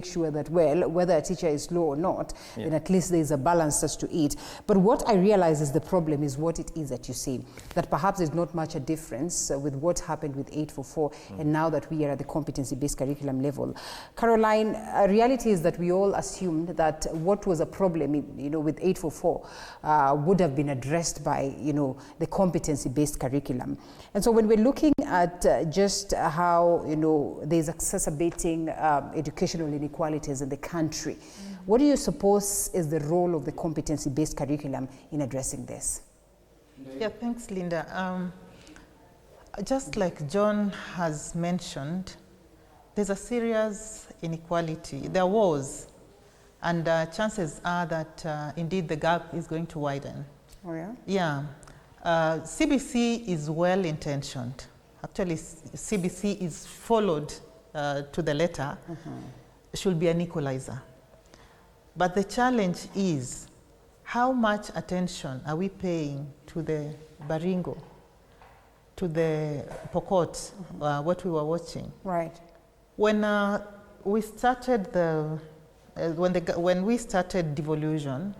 sure that, well, whether a teacher is low or not, then at least there is a balance as to it. But what I realize is the problem is what it is that you see, that perhaps there's not much a difference with what happened with 844 and now that we are at the competency-based curriculum level. Caroline, reality is that we all assumed that what was a problem, with 844 would have been addressed by, the competency-based curriculum. And so when we're looking at just how, there's exacerbating educational inequalities in the country, what do you suppose is the role of the competency-based curriculum in addressing this? Yeah, thanks, Linda. Just like John has mentioned, there's a serious inequality. There was, and chances are that indeed the gap is going to widen. Oh yeah? Yeah. CBC is well-intentioned. Actually, CBC is followed to the letter, should be an equalizer. But the challenge is, how much attention are we paying to the Baringo, to the Pokot, what we were watching? Right. When we started when we started devolution,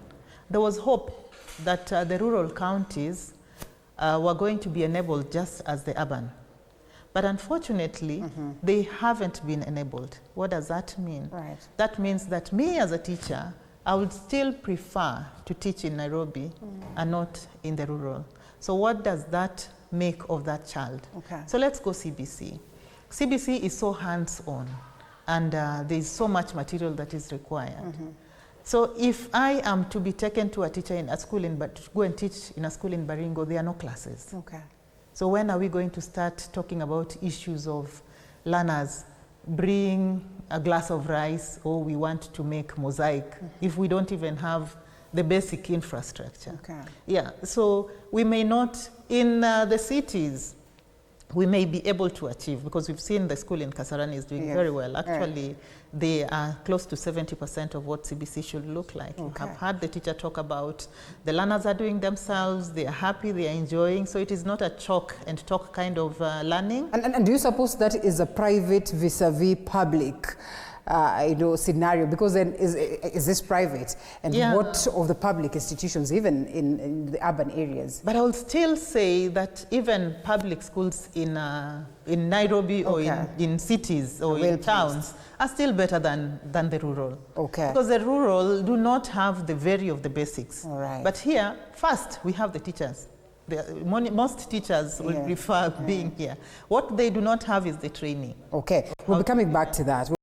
there was hope that the rural counties were going to be enabled just as the urban. But unfortunately, they haven't been enabled. What does that mean? Right. That means that me as a teacher, I would still prefer to teach in Nairobi and not in the rural. So what does that make of that child? Okay. So let's go CBC. CBC is so hands-on, and there's so much material that is required. So if I am to be taken to a teacher in a school to go and teach in a school in Baringo, there are no classes. Okay. So when are we going to start talking about issues of learners bring a glass of rice, or we want to make mosaic, if we don't even have the basic infrastructure? Okay. Yeah, so we may not, in the cities, we may be able to achieve, because we've seen the school in Kasarani is doing very well. Actually, they are close to 70% of what CBC should look like. You have heard the teacher talk about the learners are doing themselves, they are happy, they are enjoying, so it is not a chalk and talk kind of learning. And do you suppose that is a private vis-a-vis public scenario? Because then is this private? And what of the public institutions, even in the urban areas? But I will still say that even public schools in Nairobi or in cities or in towns are still better than the rural. Okay. Because the rural do not have the value of the basics. All right. But here, first, we have the teachers. Most teachers will prefer being here. What they do not have is the training. Okay. We'll be coming back to that.